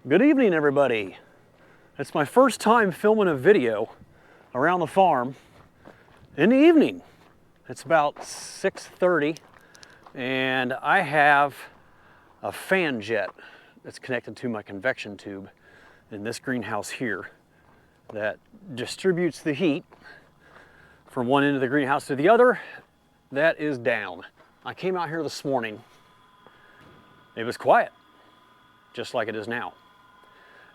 Good evening, everybody. It's my first time filming a video around the farm in the evening. It's about 6:30 and I have a fan jet that's connected to my convection tube in this greenhouse here that distributes the heat from one end of the greenhouse to the other. That is down. I came out here this morning. It was quiet, just like it is now.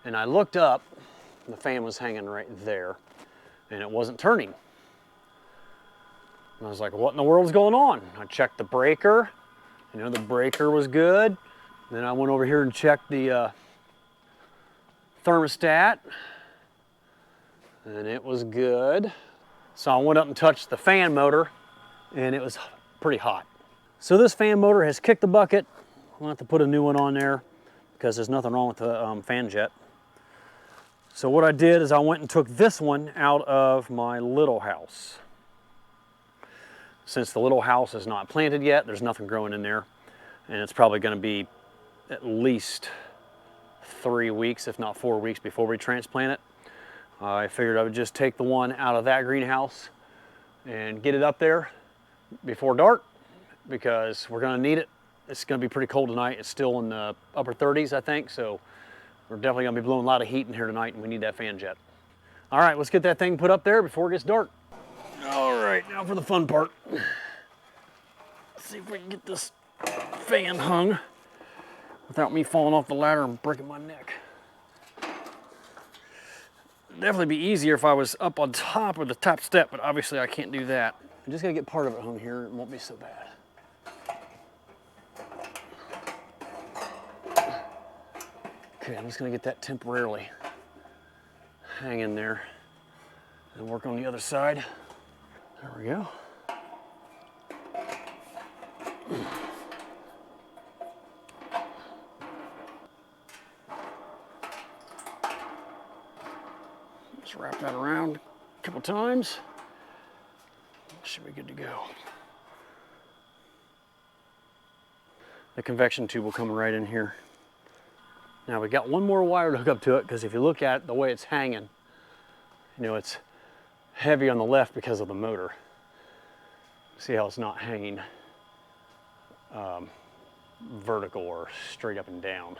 And I looked up, the fan was hanging right there, and it wasn't turning. And I was like, what in the world's going on? I checked the breaker, the breaker was good. Then I went over here and checked the thermostat, and it was good. So I went up and touched the fan motor, and it was pretty hot. So this fan motor has kicked the bucket. I'll have to put a new one on there because there's nothing wrong with the fan jet. So what I did is I went and took this one out of my little house. Since the little house is not planted yet, there's nothing growing in there, and it's probably going to be at least 3 weeks, if not 4 weeks, before we transplant it. I figured I would just take the one out of that greenhouse and get it up there before dark because we're going to need it. It's going to be pretty cold tonight. It's still in the upper 30s, I think, so we're definitely going to be blowing a lot of heat in here tonight, and we need that fan jet. All right, let's get that thing put up there before it gets dark. All right, now for the fun part. Let's see if we can get this fan hung without me falling off the ladder and breaking my neck. It'd definitely be easier if I was up on top of the top step, but obviously I can't do that. I'm just going to get part of it hung here. It won't be so bad. Okay, I'm just going to get that temporarily hang in there and work on the other side. There we go. Just wrap that around a couple times. Should be good to go. The convection tube will come right in here. Now we got one more wire to hook up to it because if you look at it, the way it's hanging, it's heavy on the left because of the motor. See how it's not hanging vertical or straight up and down.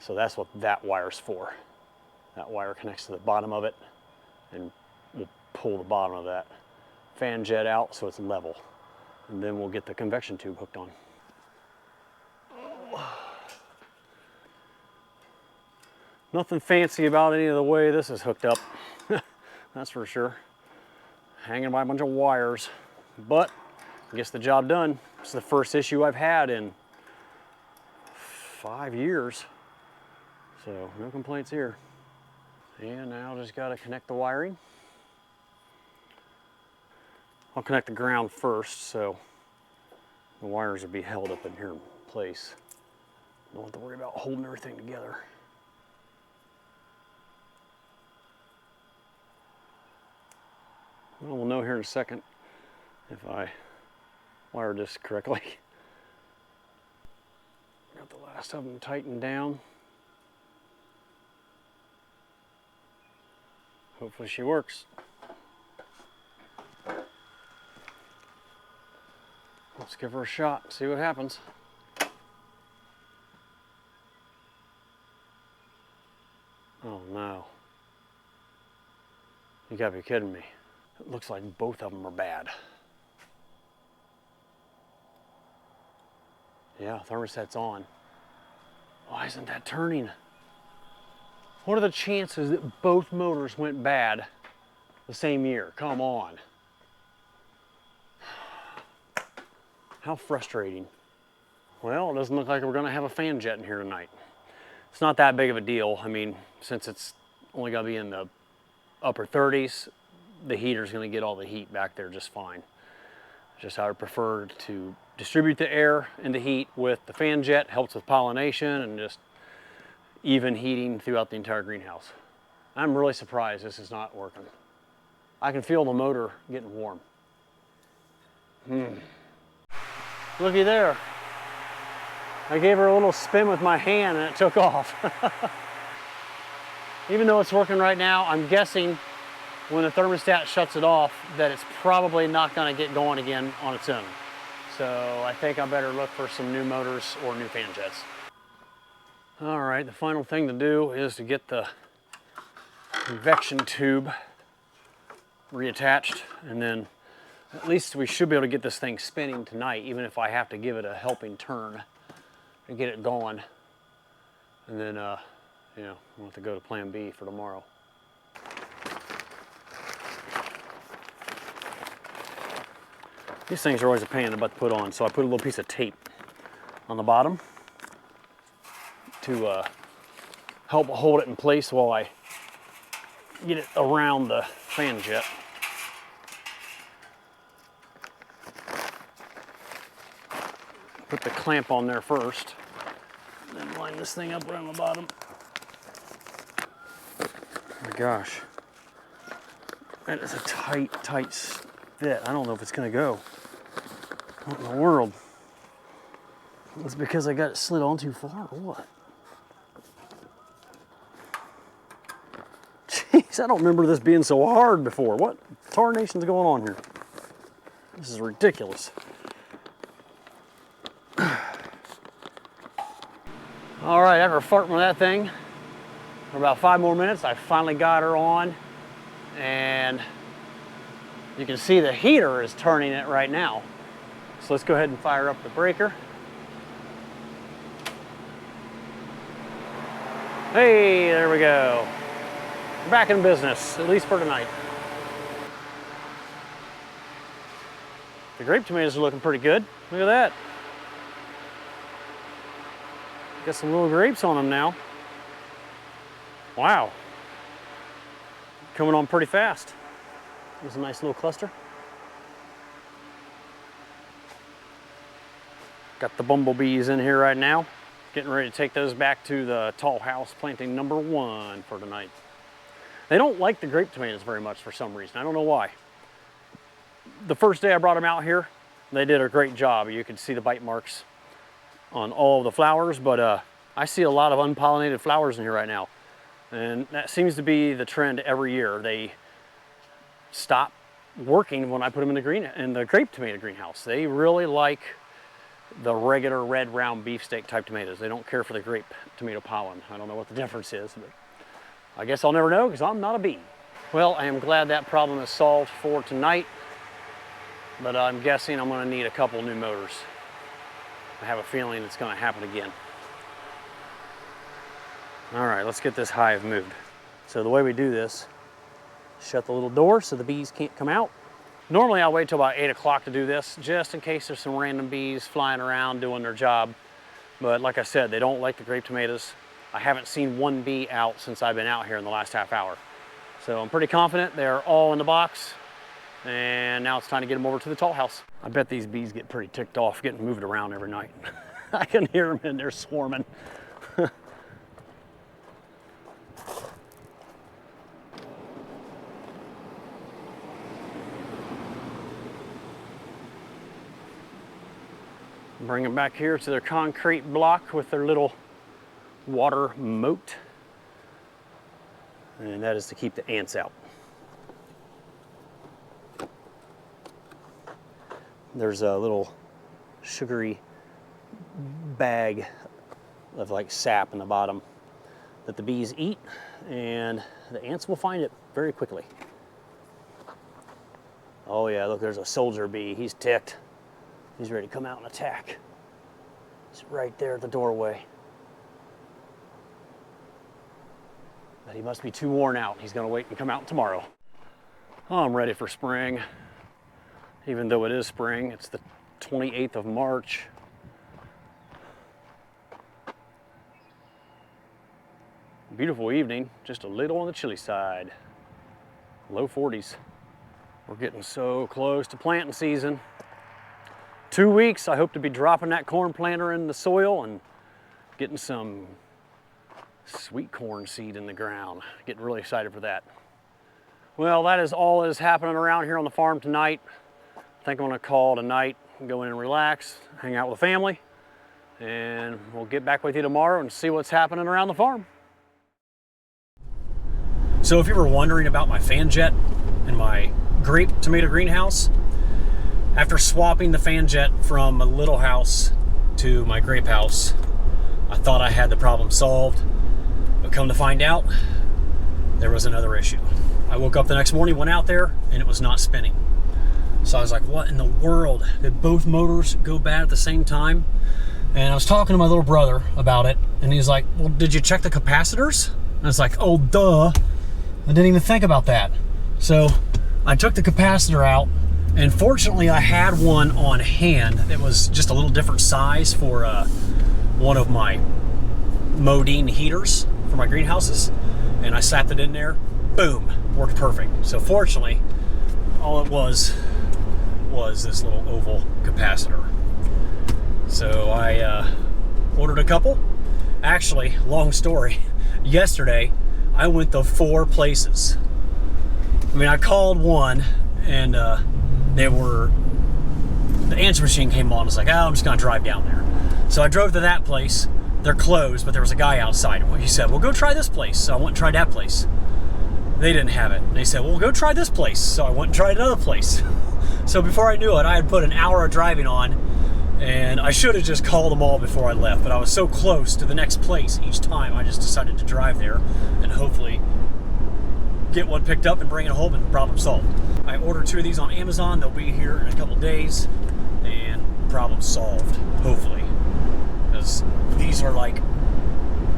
So that's what that wire's for. That wire connects to the bottom of it and we'll pull the bottom of that fan jet out so it's level. And then we'll get the convection tube hooked on. Nothing fancy about any of the way this is hooked up, that's for sure. Hanging by a bunch of wires, but it gets the job done. It's the first issue I've had in 5 years, so no complaints here. And now just gotta connect the wiring. I'll connect the ground first, so the wires will be held up in here in place. Don't have to worry about holding everything together. Well, we'll know here in a second if I wired this correctly. Got the last of them tightened down. Hopefully she works. Let's give her a shot, see what happens. Oh no. You gotta be kidding me. It looks like both of them are bad. Yeah, thermostat's on. Why isn't that turning? What are the chances that both motors went bad the same year? Come on. How frustrating. Well, it doesn't look like we're gonna have a fan jet in here tonight. It's not that big of a deal. I mean, since it's only gonna be in the upper 30s, the heater's going to get all the heat back there just fine. Just I would prefer to distribute the air and the heat with the fan jet. Helps with pollination and just even heating throughout the entire greenhouse. I'm really surprised this is not working. I can feel the motor getting warm. Looky there. I gave her a little spin with my hand and it took off. even though it's working right now, I'm guessing when the thermostat shuts it off that it's probably not going to get going again on its own. So I think I better look for some new motors or new fan jets. All right, the final thing to do is to get the convection tube reattached, and then at least we should be able to get this thing spinning tonight, even if I have to give it a helping turn to get it going. And then, you know, we'll have to go to plan B for tomorrow. These things are always a pain in the butt to put on, so I put a little piece of tape on the bottom to help hold it in place while I get it around the fan jet. Put the clamp on there first, and then line this thing up around the bottom. Oh my gosh, that is a tight fit. I don't know if it's gonna go. What in the world? It's because I got it slid on too far or what? Jeez, I don't remember this being so hard before. What tarnation's going on here? This is ridiculous. All right, after farting with that thing for about 5 more minutes, I finally got her on, and you can see the heater is turning it right now. So let's go ahead and fire up the breaker. Hey, there we go. We're back in business, at least for tonight. The grape tomatoes are looking pretty good. Look at that. Got some little grapes on them now. Wow. Coming on pretty fast. There's a nice little cluster. Got the bumblebees in here right now. Getting ready to take those back to the tall house, planting number 1 for tonight. They don't like the grape tomatoes very much for some reason. I don't know why. The first day I brought them out here, they did a great job. You could see the bite marks on all of the flowers, but I see a lot of unpollinated flowers in here right now. And that seems to be the trend every year. They stop working when I put them in the grape tomato greenhouse. They really like the regular red round beefsteak type tomatoes. They don't care for the grape tomato pollen. I don't know what the difference is, but I guess I'll never know because I'm not a bee. Well, I am glad that problem is solved for tonight, but I'm guessing I'm going to need a couple new motors. I have a feeling it's going to happen again. All right, let's get this hive moved. So the way we do this, shut the little door so the bees can't come out. Normally I'll wait till about 8 o'clock to do this, just in case there's some random bees flying around doing their job. But like I said, they don't like the grape tomatoes. I haven't seen one bee out since I've been out here in the last half hour. So I'm pretty confident they're all in the box. And now it's time to get them over to the tall house. I bet these bees get pretty ticked off getting moved around every night. I can hear them and they're swarming. Bring them back here to their concrete block with their little water moat. And that is to keep the ants out. There's a little sugary bag of like sap in the bottom that the bees eat, and the ants will find it very quickly. Oh yeah, look, there's a soldier bee. He's ticked. He's ready to come out and attack. He's right there at the doorway. But he must be too worn out. He's gonna wait and come out tomorrow. Oh, I'm ready for spring. Even though it is spring, it's the 28th of March. Beautiful evening, just a little on the chilly side. Low 40s. We're getting so close to planting season. 2 weeks, I hope to be dropping that corn planter in the soil and getting some sweet corn seed in the ground. Getting really excited for that. Well, that is all that is happening around here on the farm tonight. I think I'm gonna call it a night and go in and relax, hang out with the family, and we'll get back with you tomorrow and see what's happening around the farm. So if you were wondering about my fan jet in my grape tomato greenhouse, after swapping the fan jet from a little house to my grape house, I thought I had the problem solved, but come to find out, there was another issue. I woke up the next morning, went out there, and it was not spinning. So I was like, what in the world? Did both motors go bad at the same time? And I was talking to my little brother about it, and he's like, well, did you check the capacitors? And I was like, oh, duh. I didn't even think about that. So I took the capacitor out, and fortunately I had one on hand that was just a little different size for one of my Modine heaters for my greenhouses. And I slapped it in there, boom, worked perfect. So fortunately, all it was this little oval capacitor. So I ordered a couple. Actually, long story, yesterday I went to 4 places. I mean, I called one, and the answer machine came on. I was like, oh, I'm just gonna drive down there. So I drove to that place. They're closed, but there was a guy outside. He said, well, go try this place. So I went and tried that place. They didn't have it. And they said, well, go try this place. So I went and tried another place. So before I knew it, I had put an hour of driving on, and I should have just called them all before I left, but I was so close to the next place each time, I just decided to drive there and hopefully get one picked up and bring it home and problem solved. I ordered 2 of these on Amazon. They'll be here in a couple days, and problem solved, hopefully. Because these are like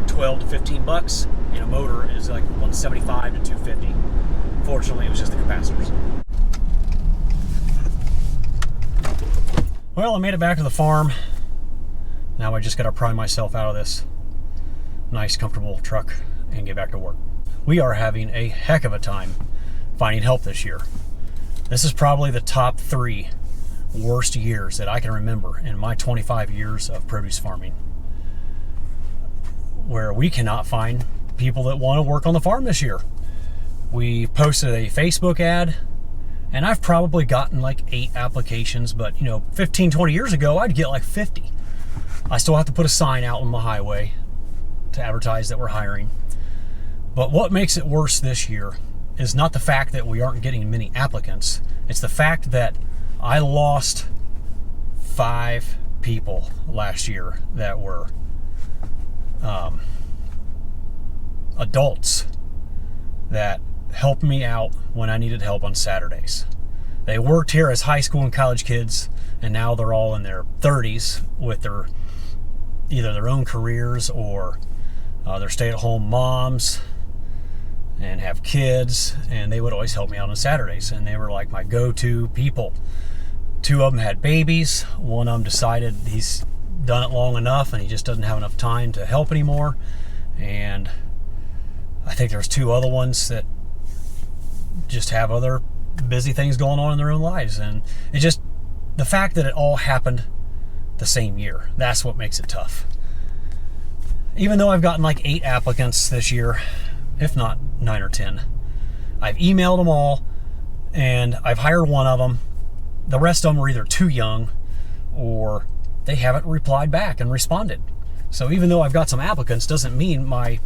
12 to 15 bucks, and a motor is like 175 to 250. Fortunately, it was just the capacitors. Well, I made it back to the farm. Now I just gotta pry myself out of this nice, comfortable truck and get back to work. We are having a heck of a time finding help this year. This is probably the top 3 worst years that I can remember in my 25 years of produce farming, where we cannot find people that want to work on the farm this year. We posted a Facebook ad, and I've probably gotten like 8 applications, but 15, 20 years ago, I'd get like 50. I still have to put a sign out on the highway to advertise that we're hiring. But what makes it worse this year is not the fact that we aren't getting many applicants. It's the fact that I lost 5 people last year that were adults that helped me out when I needed help on Saturdays. They worked here as high school and college kids, and now they're all in their 30s with either their own careers or they're stay-at-home moms and have kids, and they would always help me out on Saturdays, and they were like my go-to people. 2 of them had babies. One of them decided he's done it long enough and he just doesn't have enough time to help anymore, and I think there's 2 other ones that just have other busy things going on in their own lives. And it just, the fact that it all happened the same year, that's what makes it tough. Even though I've gotten like 8 applicants this year, if not 9 or 10, I've emailed them all and I've hired one of them. The rest of them are either too young or they haven't replied back and responded. So even though I've got some applicants, doesn't mean my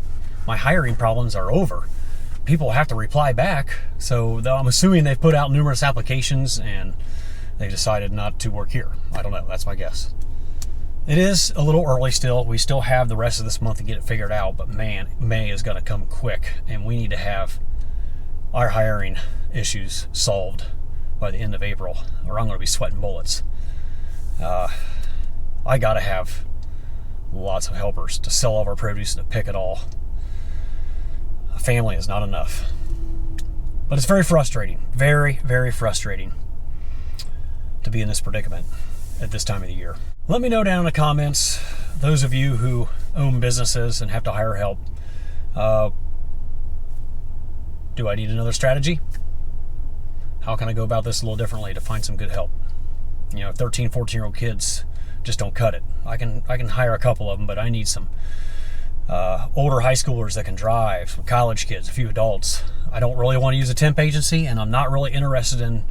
hiring problems are over. People have to reply back. So I'm assuming they've put out numerous applications and they decided not to work here. I don't know, that's my guess. It is a little early still. We still have the rest of this month to get it figured out, but man, May is gonna come quick and we need to have our hiring issues solved by the end of April, or I'm gonna be sweating bullets. I gotta have lots of helpers to sell all of our produce and to pick it all. A family is not enough. But it's very frustrating, very, very frustrating to be in this predicament at this time of the year. Let me know down in the comments, those of you who own businesses and have to hire help, do I need another strategy? How can I go about this a little differently to find some good help? 13, 14-year-old kids just don't cut it. I can hire a couple of them, but I need some older high schoolers that can drive, some college kids, a few adults. I don't really want to use a temp agency, and I'm not really interested in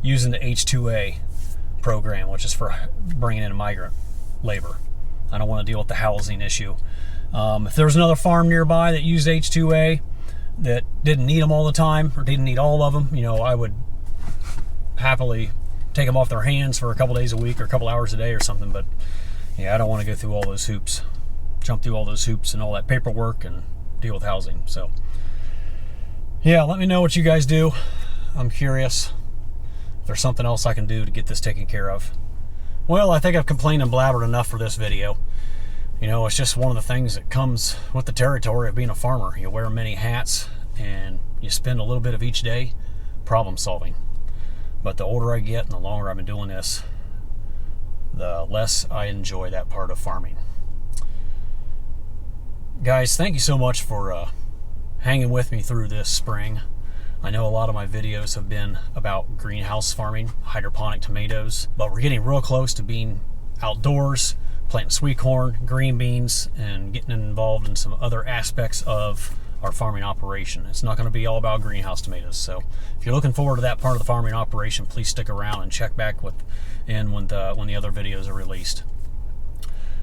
using the H-2A program, which is for bringing in migrant labor. I don't want to deal with the housing issue. If there's another farm nearby that used H-2A, that didn't need them all the time or didn't need all of them, you know, I would happily take them off their hands for a couple days a week or a couple hours a day or something. But yeah, I don't want to go through all those hoops, jump through all those hoops and all that paperwork and deal with housing. So yeah, let me know what you guys do. I'm curious if there's something else I can do to get this taken care of. Well, I think I've complained and blabbered enough for this video. You know, it's just one of the things that comes with the territory of being a farmer. You wear many hats and you spend a little bit of each day problem solving. But the older I get and the longer I've been doing this, the less I enjoy that part of farming. Guys, thank you so much for hanging with me through this spring. I know a lot of my videos have been about greenhouse farming, hydroponic tomatoes, but we're getting real close to being outdoors, planting sweet corn, green beans, and getting involved in some other aspects of our farming operation. It's not going to be all about greenhouse tomatoes. So if you're looking forward to that part of the farming operation, please stick around and check back when the other videos are released.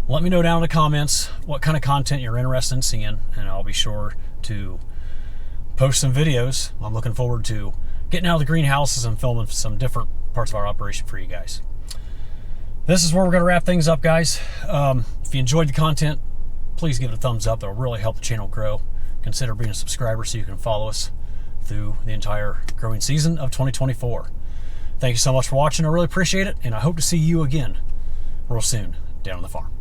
Let me know down in the comments what kind of content you're interested in seeing, and I'll be sure to post some videos. I'm looking forward to getting out of the greenhouses and filming some different parts of our operation for you guys. This is where we're going to wrap things up, guys. If you enjoyed the content, please give it a thumbs up. It'll really help the channel grow. Consider being a subscriber so you can follow us through the entire growing season of 2024. Thank you so much for watching. I really appreciate it, and I hope to see you again real soon down on the farm.